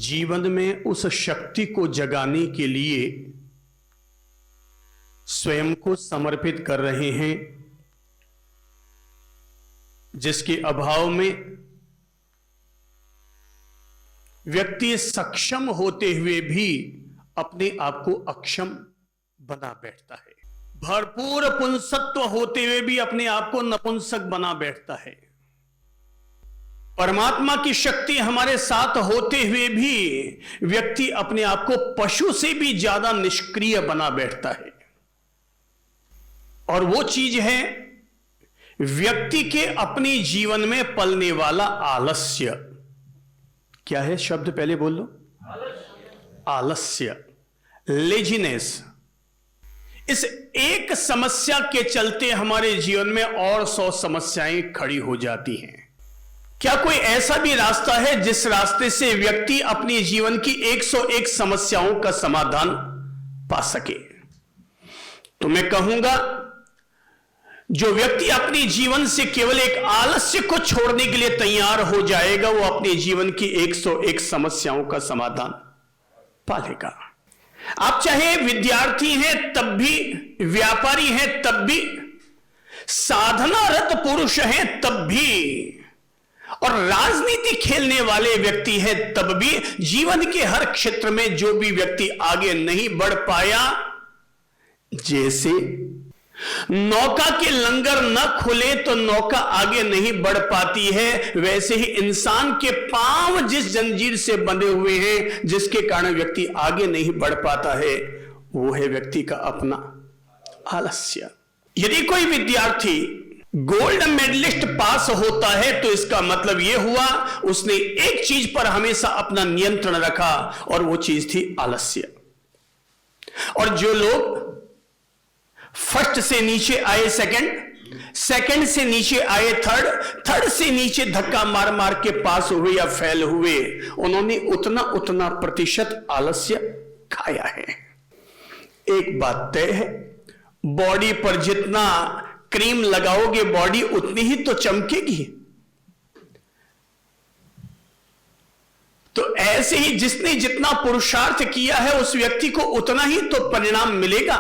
जीवन में उस शक्ति को जगाने के लिए स्वयं को समर्पित कर रहे हैं, जिसके अभाव में व्यक्ति सक्षम होते हुए भी अपने आप को अक्षम बना बैठता है। भरपूर पुंसत्व होते हुए भी अपने आप को नपुंसक बना बैठता है। परमात्मा की शक्ति हमारे साथ होते हुए भी व्यक्ति अपने आप को पशु से भी ज्यादा निष्क्रिय बना बैठता है। और वो चीज है व्यक्ति के अपने जीवन में पलने वाला आलस्य। क्या है शब्द पहले बोल लो? आलस्य, लेजीनेस। इस एक समस्या के चलते हमारे जीवन में और 100 समस्याएं खड़ी हो जाती हैं। क्या कोई ऐसा भी रास्ता है जिस रास्ते से व्यक्ति अपने जीवन की 101 समस्याओं का समाधान पा सके? तो मैं कहूंगा, जो व्यक्ति अपने जीवन से केवल एक आलस्य को छोड़ने के लिए तैयार हो जाएगा, वो अपने जीवन की 101 समस्याओं का समाधान पा लेगा। आप चाहे विद्यार्थी हैं तब भी, व्यापारी हैं तब भी, साधनारत पुरुष हैं तब भी, और राजनीति खेलने वाले व्यक्ति हैं तब भी, जीवन के हर क्षेत्र में जो भी व्यक्ति आगे नहीं बढ़ पाया, जैसे नौका के लंगर न खुले तो नौका आगे नहीं बढ़ पाती है, वैसे ही इंसान के पांव जिस जंजीर से बंधे हुए हैं, जिसके कारण व्यक्ति आगे नहीं बढ़ पाता है, वो है व्यक्ति का अपना आलस्य। यदि कोई विद्यार्थी गोल्ड मेडलिस्ट पास होता है तो इसका मतलब यह हुआ उसने एक चीज पर हमेशा अपना नियंत्रण रखा, और वो चीज थी आलस्य। और जो लोग फर्स्ट से नीचे आए सेकंड, सेकंड से नीचे आए थर्ड, थर्ड से नीचे धक्का मार मार के पास हुए या फेल हुए, उन्होंने उतना उतना प्रतिशत आलस्य खाया है। एक बात तय है, बॉडी पर जितना क्रीम लगाओगे बॉडी उतनी ही तो चमकेगी। तो ऐसे ही जिसने जितना पुरुषार्थ किया है उस व्यक्ति को उतना ही तो परिणाम मिलेगा।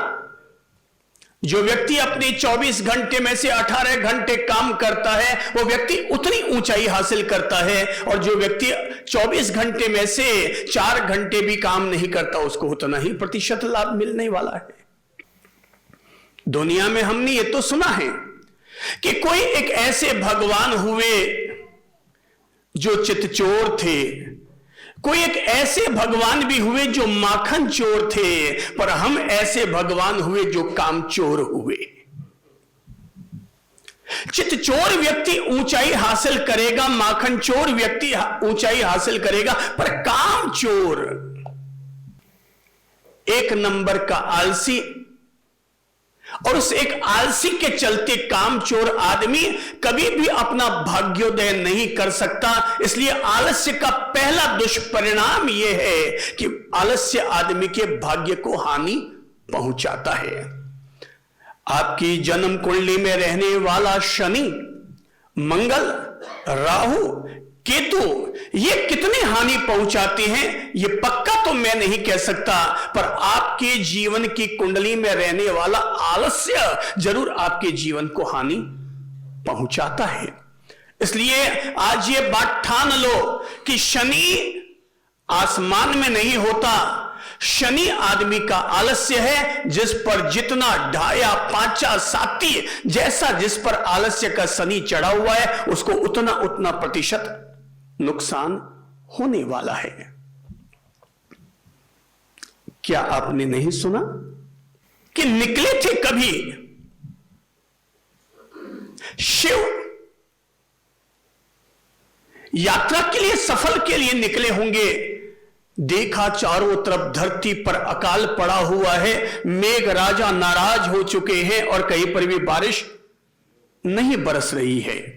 जो व्यक्ति अपने 24 घंटे में से 18 घंटे काम करता है वो व्यक्ति उतनी ऊंचाई हासिल करता है, और जो व्यक्ति 24 घंटे में से 4 घंटे भी काम नहीं करता उसको उतना ही प्रतिशत लाभ मिलने वाला है। दुनिया में हमने ये तो सुना है कि कोई एक ऐसे भगवान हुए जो चितचोर थे, कोई एक ऐसे भगवान भी हुए जो माखन चोर थे, पर हम ऐसे भगवान हुए जो कामचोर हुए। चितचोर व्यक्ति ऊंचाई हासिल करेगा, माखन चोर व्यक्ति ऊंचाई हासिल करेगा, पर कामचोर, एक नंबर का आलसी, और उस एक आलसी के चलते कामचोर आदमी कभी भी अपना भाग्योदय नहीं कर सकता। इसलिए आलस्य का पहला दुष्परिणाम यह है कि आलस्य आदमी के भाग्य को हानि पहुंचाता है। आपकी जन्म कुंडली में रहने वाला शनि, मंगल, राहु, केतु, ये कितनी हानि पहुंचाते हैं ये पक्का तो मैं नहीं कह सकता, पर आपके जीवन की कुंडली में रहने वाला आलस्य जरूर आपके जीवन को हानि पहुंचाता है। इसलिए आज ये बात ठान लो कि शनि आसमान में नहीं होता, शनि आदमी का आलस्य है, जिस पर जितना ढाया पांचा साती जैसा जिस पर आलस्य का शनि चढ़ा हुआ है उसको उतना उतना प्रतिशत नुकसान होने वाला है। क्या आपने नहीं सुना कि निकले थे कभी शिव यात्रा के लिए, सफर के लिए निकले होंगे, देखा चारों तरफ धरती पर अकाल पड़ा हुआ है, मेघ राजा नाराज हो चुके हैं और कहीं पर भी बारिश नहीं बरस रही है।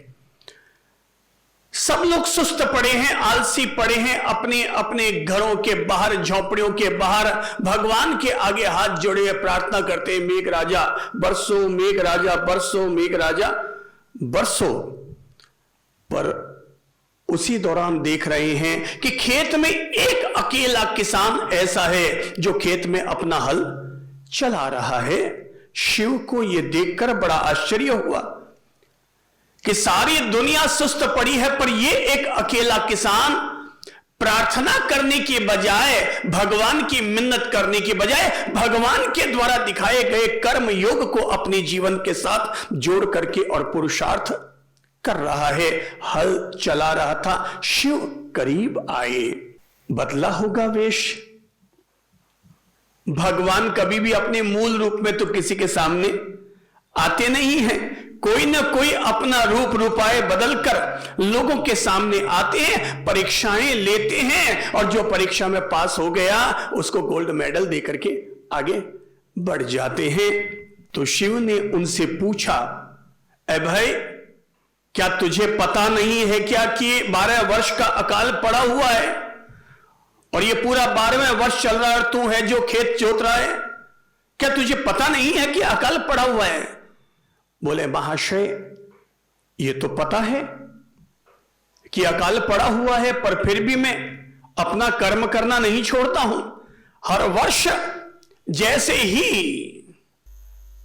सब लोग सुस्त पड़े हैं, आलसी पड़े हैं, अपने अपने घरों के बाहर, झोंपड़ियों के बाहर भगवान के आगे हाथ जोड़े प्रार्थना करते हैं, मेघ राजा बरसो, मेघ राजा बरसो, मेघ राजा बरसो। पर उसी दौरान देख रहे हैं कि खेत में एक अकेला किसान ऐसा है जो खेत में अपना हल चला रहा है। शिव को यह देखकर बड़ा आश्चर्य हुआ कि सारी दुनिया सुस्त पड़ी है, पर यह एक अकेला किसान प्रार्थना करने के बजाय, भगवान की मिन्नत करने के बजाय, भगवान के द्वारा दिखाए गए कर्म योग को अपने जीवन के साथ जोड़ करके और पुरुषार्थ कर रहा है, हल चला रहा था। शिव करीब आए, बदला होगा वेश। भगवान कभी भी अपने मूल रूप में तो किसी के सामने आते नहीं हैं, कोई ना कोई अपना रूप रूपाए बदलकर लोगों के सामने आते हैं, परीक्षाएं लेते हैं, और जो परीक्षा में पास हो गया उसको गोल्ड मेडल देकर के आगे बढ़ जाते हैं। तो शिव ने उनसे पूछा, ऐ भाई, क्या तुझे पता नहीं है क्या कि 12 वर्ष का अकाल पड़ा हुआ है और ये पूरा 12वां वर्ष चल रहा है, और तू है जो खेत जोत रहा है? क्या तुझे पता नहीं है कि अकाल पड़ा हुआ है? बोले, महाशय, ये तो पता है कि अकाल पड़ा हुआ है, पर फिर भी मैं अपना कर्म करना नहीं छोड़ता हूं। हर वर्ष जैसे ही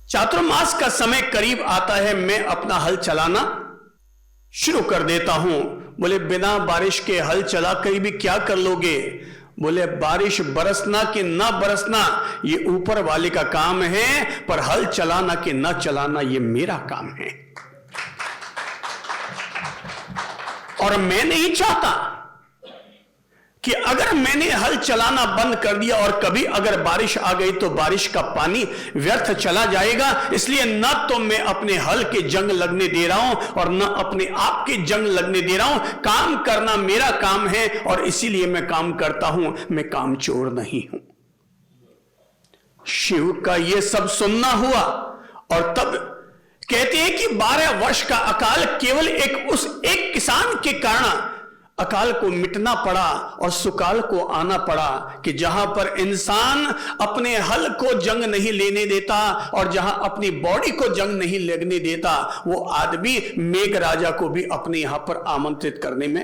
चातुर्मास का समय करीब आता है, मैं अपना हल चलाना शुरू कर देता हूं। बोले, बिना बारिश के हल चला कर भी क्या कर लोगे? बोले, बारिश बरसना कि ना बरसना ये ऊपर वाले का काम है, पर हल चलाना कि ना चलाना ये मेरा काम है। और मैं नहीं चाहता कि अगर मैंने हल चलाना बंद कर दिया और कभी अगर बारिश आ गई तो बारिश का पानी व्यर्थ चला जाएगा। इसलिए न तो मैं अपने हल के जंग लगने दे रहा हूं और न अपने आप के जंग लगने दे रहा हूं। काम करना मेरा काम है और इसीलिए मैं काम करता हूं, मैं कामचोर नहीं हूं। शिव का यह सब सुनना हुआ और तब कहते हैं कि 12 वर्ष का अकाल केवल उस एक किसान के कारण अकाल को मिटना पड़ा और सुकाल को आना पड़ा कि जहां पर इंसान अपने हल को जंग नहीं लेने देता और जहां अपनी बॉडी को जंग नहीं लगने देता, वो आदमी मेघ राजा को भी अपने यहां पर आमंत्रित करने में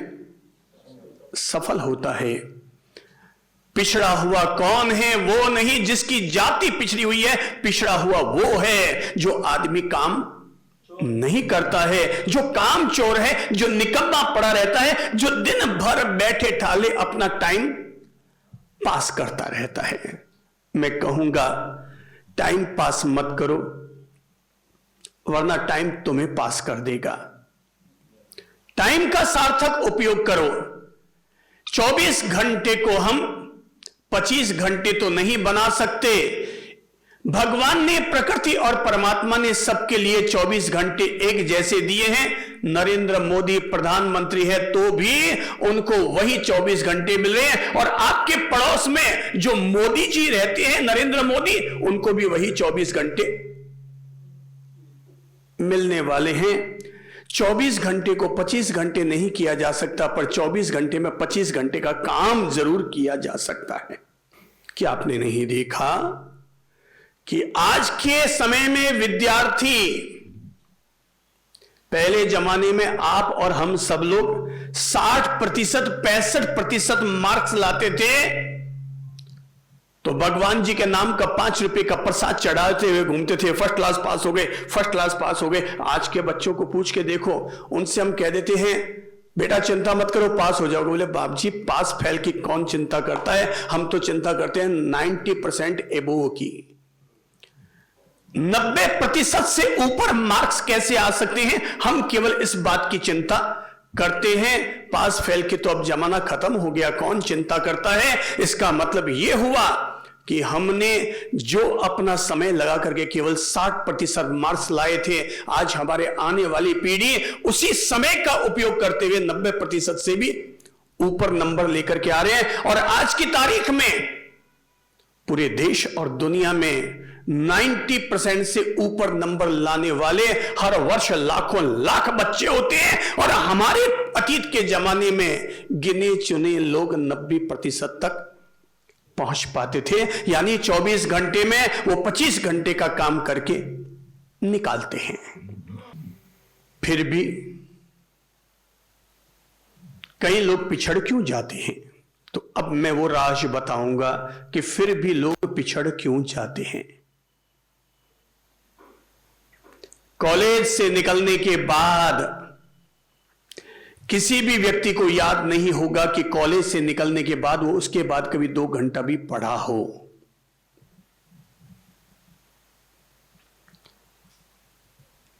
सफल होता है। पिछड़ा हुआ कौन है? वो नहीं जिसकी जाति पिछड़ी हुई है, पिछड़ा हुआ वो है जो आदमी काम नहीं करता है, जो काम चोर है, जो निकम्मा पड़ा रहता है, जो दिन भर बैठे ठाले अपना टाइम पास करता रहता है। मैं कहूंगा, टाइम पास मत करो, वरना टाइम तुम्हें पास कर देगा। टाइम का सार्थक उपयोग करो। 24 घंटे को हम 25 घंटे तो नहीं बना सकते। भगवान ने, प्रकृति और परमात्मा ने सबके लिए 24 घंटे एक जैसे दिए हैं। नरेंद्र मोदी प्रधानमंत्री है तो भी उनको वही 24 घंटे मिल रहे हैं, और आपके पड़ोस में जो मोदी जी रहते हैं, नरेंद्र मोदी, उनको भी वही 24 घंटे मिलने वाले हैं। 24 घंटे को 25 घंटे नहीं किया जा सकता, पर 24 घंटे में 25 घंटे का काम जरूर किया जा सकता है। क्या आपने नहीं देखा कि आज के समय में विद्यार्थी, पहले जमाने में आप और हम सब लोग 60%, 65% मार्क्स लाते थे तो भगवान जी के नाम का 5 रुपए का प्रसाद चढ़ाते हुए घूमते थे, फर्स्ट क्लास पास हो गए, फर्स्ट क्लास पास हो गए। आज के बच्चों को पूछ के देखो, उनसे हम कह देते हैं, बेटा चिंता मत करो, पास हो जाओगे। बोले, बाप जी, पास फेल की कौन चिंता करता है? हम तो चिंता करते हैं 90% एबोव की। 90% से ऊपर मार्क्स कैसे आ सकते हैं, हम केवल इस बात की चिंता करते हैं। पास फेल के तो अब जमाना खत्म हो गया, कौन चिंता करता है? इसका मतलब यह हुआ कि हमने जो अपना समय लगा करके केवल 60% मार्क्स लाए थे, आज हमारे आने वाली पीढ़ी उसी समय का उपयोग करते हुए 90% से भी ऊपर नंबर लेकर के आ रहे हैं। और आज की तारीख में पूरे देश और दुनिया में 90% से ऊपर नंबर लाने वाले हर वर्ष लाखों लाख बच्चे होते हैं, और हमारे अतीत के जमाने में गिने चुने लोग 90% तक पहुंच पाते थे। यानी 24 घंटे में वो 25 घंटे का काम करके निकालते हैं। फिर भी कई लोग पिछड़ क्यों जाते हैं? तो अब मैं वो राज बताऊंगा कि फिर भी लोग पिछड़ क्यों जाते हैं। कॉलेज से निकलने के बाद किसी भी व्यक्ति को याद नहीं होगा कि कॉलेज से निकलने के बाद वो उसके बाद कभी 2 घंटा भी पढ़ा हो।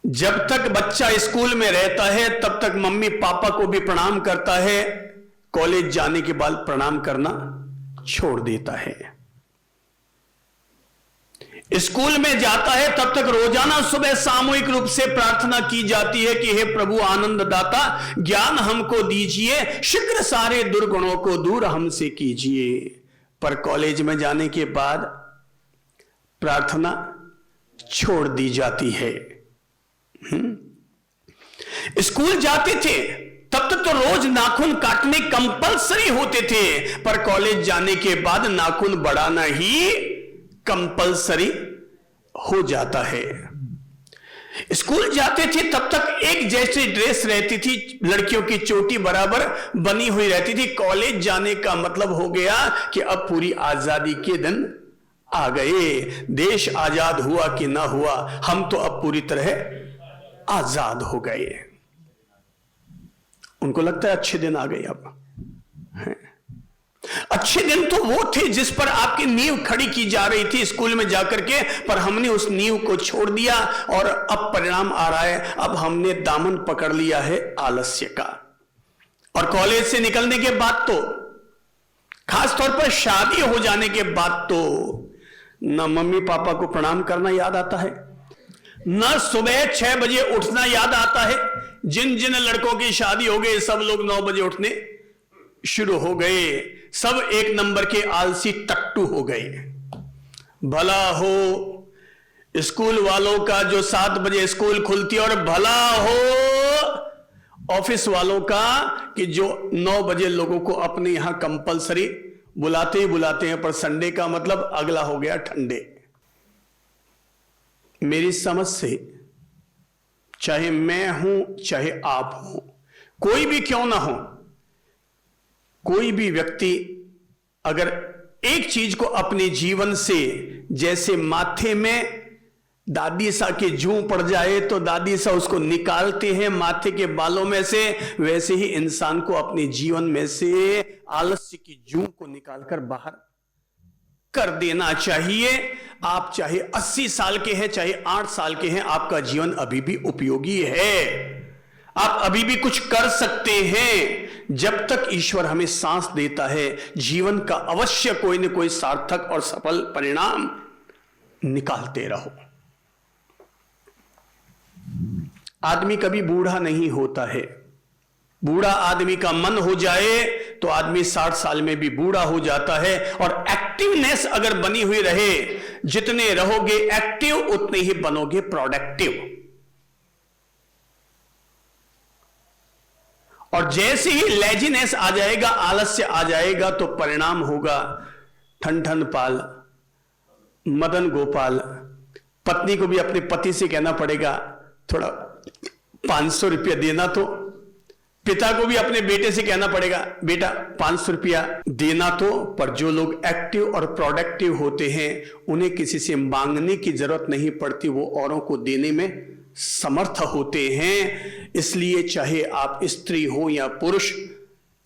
जब तक बच्चा स्कूल में रहता है तब तक मम्मी पापा को भी प्रणाम करता है, कॉलेज जाने के बाद प्रणाम करना छोड़ देता है। स्कूल में जाता है तब तक रोजाना सुबह सामूहिक रूप से प्रार्थना की जाती है कि हे प्रभु आनंद दाता, ज्ञान हमको दीजिए, शीघ्र सारे दुर्गुणों को दूर हमसे कीजिए। पर कॉलेज में जाने के बाद प्रार्थना छोड़ दी जाती है। स्कूल जाते थे तब तक तो रोज नाखून काटने कंपलसरी होते थे, पर कॉलेज जाने के बाद नाखून बढ़ाना ही कंपलसरी हो जाता है। स्कूल जाते थे तब तक एक जैसी ड्रेस रहती थी, लड़कियों की चोटी बराबर बनी हुई रहती थी। कॉलेज जाने का मतलब हो गया कि अब पूरी आजादी के दिन आ गए। देश आजाद हुआ कि ना हुआ, हम तो अब पूरी तरह आजाद हो गए। उनको लगता है अच्छे दिन आ गए। अब अच्छे दिन तो वो थे जिस पर आपकी नींव खड़ी की जा रही थी स्कूल में जाकर के, पर हमने उस नींव को छोड़ दिया और अब परिणाम आ रहा है। अब हमने दामन पकड़ लिया है आलस्य का। और कॉलेज से निकलने के बाद तो, खास तौर पर शादी हो जाने के बाद तो, न मम्मी पापा को प्रणाम करना याद आता है, न सुबह 6 बजे उठना याद आता है। जिन जिन लड़कों की शादी हो गई सब लोग 9 बजे उठने शुरू हो गए। सब एक नंबर के आलसी टट्टू हो गए। भला हो स्कूल वालों का जो 7 बजे स्कूल खुलती है, और भला हो ऑफिस वालों का कि जो 9 बजे लोगों को अपने यहां कंपलसरी बुलाते ही बुलाते हैं, पर संडे का मतलब अगला हो गया ठंडे। मेरी समझ से चाहे मैं हूं चाहे आप हो, कोई भी क्यों ना हो, कोई भी व्यक्ति अगर एक चीज को अपने जीवन से, जैसे माथे में दादी सा के जूं पड़ जाए तो दादी सा उसको निकालते हैं माथे के बालों में से, वैसे ही इंसान को अपने जीवन में से आलस्य की जूं को निकालकर बाहर कर देना चाहिए। आप चाहे 80 साल के हैं चाहे 8 साल के हैं, आपका जीवन अभी भी उपयोगी है। आप अभी भी कुछ कर सकते हैं। जब तक ईश्वर हमें सांस देता है, जीवन का अवश्य कोई न कोई सार्थक और सफल परिणाम निकालते रहो। आदमी कभी बूढ़ा नहीं होता है। बूढ़ा आदमी का मन हो जाए तो आदमी 60 साल में भी बूढ़ा हो जाता है। और एक्टिवनेस अगर बनी हुई रहे, जितने रहोगे एक्टिव उतने ही बनोगे प्रोडक्टिव। और जैसे ही लेजीनेस आ जाएगा, आलस्य आ जाएगा, तो परिणाम होगा ठन ठन पाल, मदन गोपाल। पत्नी को भी अपने पति से कहना पड़ेगा थोड़ा 500 रुपया देना, तो पिता को भी अपने बेटे से कहना पड़ेगा बेटा 500 रुपया देना तो। पर जो लोग एक्टिव और प्रोडक्टिव होते हैं उन्हें किसी से मांगने की जरूरत नहीं पड़ती, वो औरों को देने में समर्थ होते हैं। इसलिए चाहे आप स्त्री हो या पुरुष,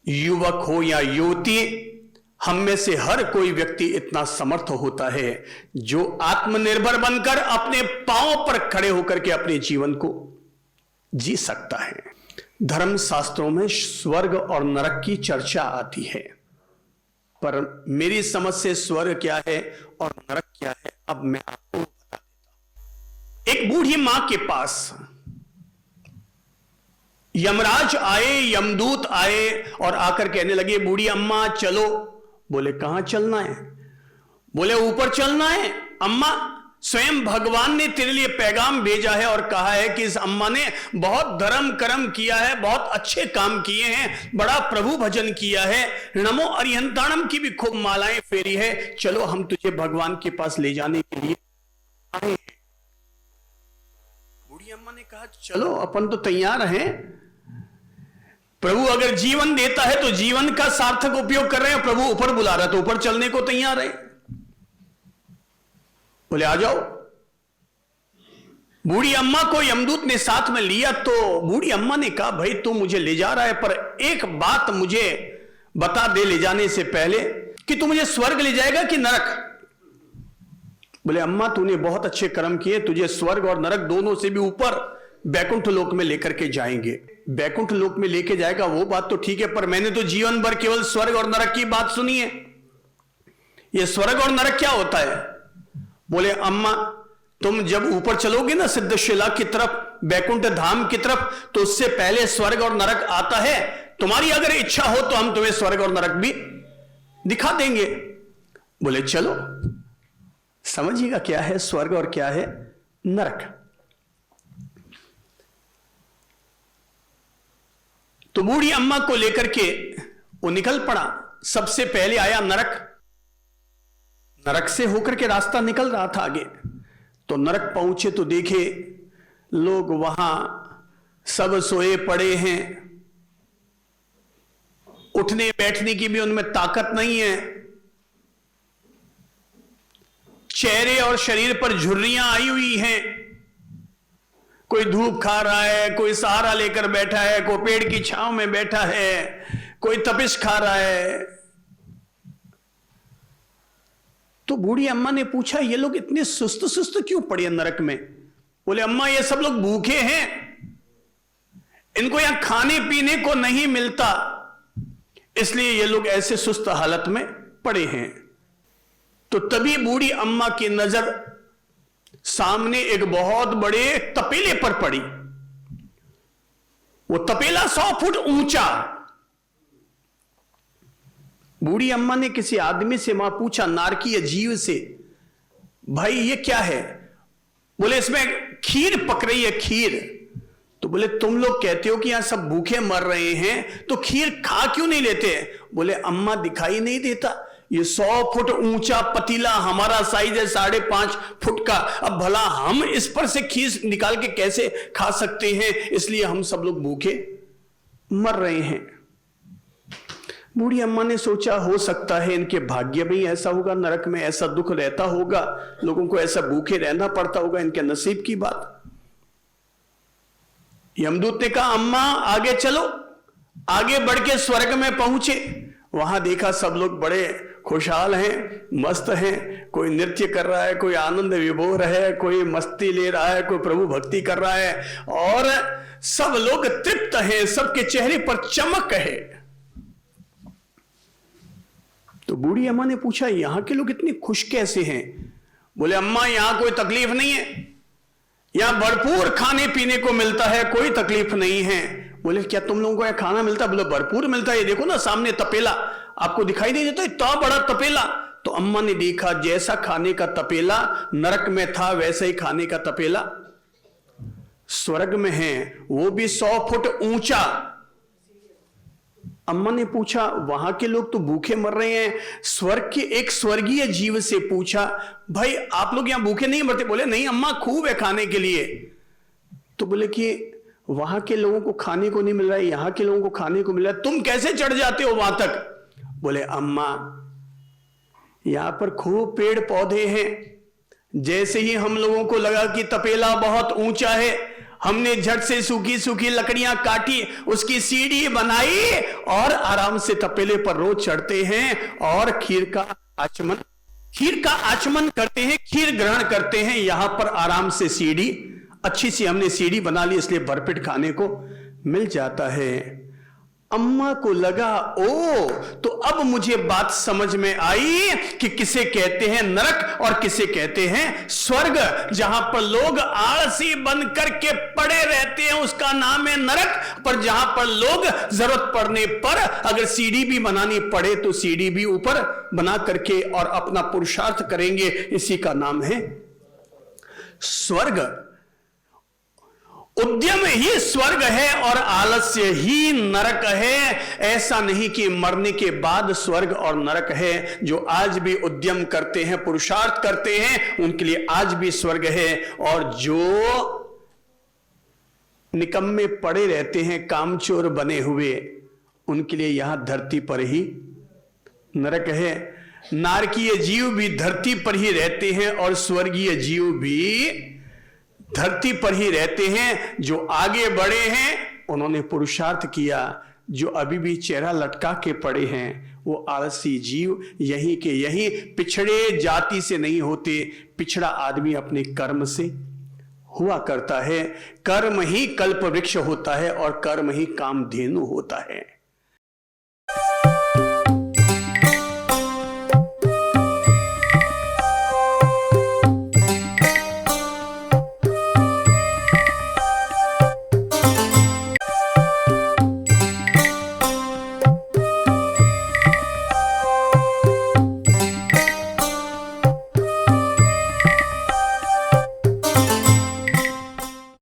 युवक हो या युवती, हम में से हर कोई व्यक्ति इतना समर्थ होता है जो आत्मनिर्भर बनकर अपने पांवों पर खड़े होकर के अपने जीवन को जी सकता है। धर्म शास्त्रों में स्वर्ग और नरक की चर्चा आती है, पर मेरी समझ से स्वर्ग क्या है और नरक क्या है अब मैं आपको बता देता हूं। एक बूढ़ी मां के पास यमराज आए, यमदूत आए और आकर कहने लगे बूढ़ी अम्मा चलो। बोले कहां चलना है? बोले ऊपर चलना है। अम्मा स्वयं भगवान ने तेरे लिए पैगाम भेजा है और कहा है कि इस अम्मा ने बहुत धर्म कर्म किया है, बहुत अच्छे काम किए हैं, बड़ा प्रभु भजन किया है, नमो अरिहंताणम की भी खूब मालाएं फेरी है, चलो हम तुझे भगवान के पास ले जाने के लिए आए हैं। बूढ़ी अम्मा ने कहा चलो अपन तो तैयार हैं। प्रभु अगर जीवन देता है तो जीवन का सार्थक उपयोग कर रहे हैं, प्रभु ऊपर बुला रहा है तो ऊपर चलने को तैयार है। बोले आ जाओ। बूढ़ी अम्मा को यमदूत ने साथ में लिया तो बूढ़ी अम्मा ने कहा, भाई तू मुझे ले जा रहा है, पर एक बात मुझे बता दे ले जाने से पहले कि तू मुझे स्वर्ग ले जाएगा कि नरक। बोले अम्मा तूने बहुत अच्छे कर्म किए, तुझे स्वर्ग और नरक दोनों से भी ऊपर बैकुंठ लोक में लेकर के जाएंगे। बैकुंठ लोक में लेके जाएगा वो बात तो ठीक है, पर मैंने तो जीवन भर केवल स्वर्ग और नरक की बात सुनी है। ये स्वर्ग और नरक क्या होता है? बोले अम्मा तुम जब ऊपर चलोगे ना सिद्धशिला की तरफ, बैकुंठ धाम की तरफ, तो उससे पहले स्वर्ग और नरक आता है। तुम्हारी अगर इच्छा हो तो हम तुम्हें स्वर्ग और नरक भी दिखा देंगे। बोले चलो, समझिएगा क्या है स्वर्ग और क्या है नरक। तो बूढ़ी अम्मा को लेकर के वो निकल पड़ा। सबसे पहले आया नरक। नरक से होकर के रास्ता निकल रहा था आगे। तो नरक पहुंचे तो देखे लोग वहां सब सोए पड़े हैं, उठने बैठने की भी उनमें ताकत नहीं है। चेहरे और शरीर पर झुर्रियां आई हुई हैं। कोई धूप खा रहा है, कोई सहारा लेकर बैठा है, कोई पेड़ की छांव में बैठा है, कोई तपिश खा रहा है। तो बूढ़ी अम्मा ने पूछा ये लोग इतने सुस्त सुस्त क्यों पड़े नरक में? बोले अम्मा ये सब लोग भूखे हैं, इनको यहां खाने पीने को नहीं मिलता, इसलिए ये लोग ऐसे सुस्त हालत में पड़े हैं। तो तभी बूढ़ी अम्मा की नजर सामने एक बहुत बड़े तपेले पर पड़ी। वो तपेला 100 फुट ऊंचा। बूढ़ी अम्मा ने किसी आदमी से वहां पूछा, नारकीय जीव से, भाई ये क्या है? बोले इसमें खीर पक रही है, खीर। तो बोले तुम लोग कहते हो कि यहां सब भूखे मर रहे हैं, तो खीर खा क्यों नहीं लेते? बोले अम्मा दिखाई नहीं देता, ये 100 फुट ऊंचा पतीला, हमारा साइज है 5.5 फुट का, अब भला हम इस पर से खीर निकाल के कैसे खा सकते हैं? इसलिए हम सब लोग भूखे मर रहे हैं। बूढ़ी अम्मा ने सोचा हो सकता है इनके भाग्य में ही ऐसा होगा, नरक में ऐसा दुख रहता होगा, लोगों को ऐसा भूखे रहना पड़ता होगा, इनके नसीब की बात। यमदूत ने कहा अम्मा आगे चलो। आगे बढ़ के स्वर्ग में पहुंचे। वहां देखा सब लोग बड़े खुशहाल हैं, मस्त हैं, कोई नृत्य कर रहा है, कोई आनंद विभोर है, कोई मस्ती ले रहा है, कोई प्रभु भक्ति कर रहा है, और सब लोग तृप्त हैं, सबके चेहरे पर चमक है। तो बूढ़ी अम्मा ने पूछा यहां के लोग इतने खुश कैसे हैं? बोले अम्मा यहां कोई तकलीफ नहीं है, यहां भरपूर खाने पीने को मिलता है, कोई तकलीफ नहीं है। बोले क्या तुम लोगों को यहां खाना मिलता है? बोले भरपूर मिलता है, ये देखो ना सामने तपेला, आपको दिखाई नहीं देता इतना बड़ा तपेला? तो अम्मा ने देखा जैसा खाने का तपेला नरक में था वैसा ही खाने का तपेला स्वर्ग में है, वो भी 100 फुट ऊंचा। अम्मा ने पूछा वहां के लोग तो भूखे मर रहे हैं, स्वर्ग के एक स्वर्गीय जीव से पूछा भाई आप लोग यहां भूखे नहीं मरते? बोले नहीं अम्मा खूब है खाने के लिए। तो बोले कि वहां के लोगों को खाने को नहीं मिल रहा है, यहां के लोगों को खाने को मिल रहा है, तुम कैसे चढ़ जाते हो वहां तक? बोले अम्मा यहां पर खूब पेड़ पौधे हैं, जैसे ही हम लोगों को लगा कि तपेला बहुत ऊंचा है, हमने झट से सूखी सूखी लकड़ियां काटी, उसकी सीढ़ी बनाई और आराम से तपेले पर रोज चढ़ते हैं और खीर का आचमन करते हैं, खीर ग्रहण करते हैं। यहां पर आराम से सीढ़ी, अच्छी सी हमने सीढ़ी बना ली, इसलिए भरपेट खाने को मिल जाता है। अम्मा को लगा ओ तो अब मुझे बात समझ में आई कि किसे कहते हैं नरक और किसे कहते हैं स्वर्ग। जहां पर लोग आलसी बन करके पड़े रहते हैं उसका नाम है नरक, पर जहां पर लोग जरूरत पड़ने पर अगर सीढ़ी भी बनानी पड़े तो सीढ़ी भी ऊपर बना करके और अपना पुरुषार्थ करेंगे, इसी का नाम है स्वर्ग। उद्यम ही स्वर्ग है और आलस्य ही नरक है। ऐसा नहीं कि मरने के बाद स्वर्ग और नरक है, जो आज भी उद्यम करते हैं, पुरुषार्थ करते हैं, उनके लिए आज भी स्वर्ग है, और जो निकम्मे पड़े रहते हैं कामचोर बने हुए, उनके लिए यहां धरती पर ही नरक है। नारकीय जीव भी धरती पर ही रहते हैं और स्वर्गीय जीव भी धरती पर ही रहते हैं। जो आगे बढ़े हैं उन्होंने पुरुषार्थ किया, जो अभी भी चेहरा लटका के पड़े हैं वो आलसी जीव यहीं के यहीं पिछड़े जाति से नहीं होते। पिछड़ा आदमी अपने कर्म से हुआ करता है। कर्म ही कल्प वृक्ष होता है और कर्म ही कामधेनु होता है।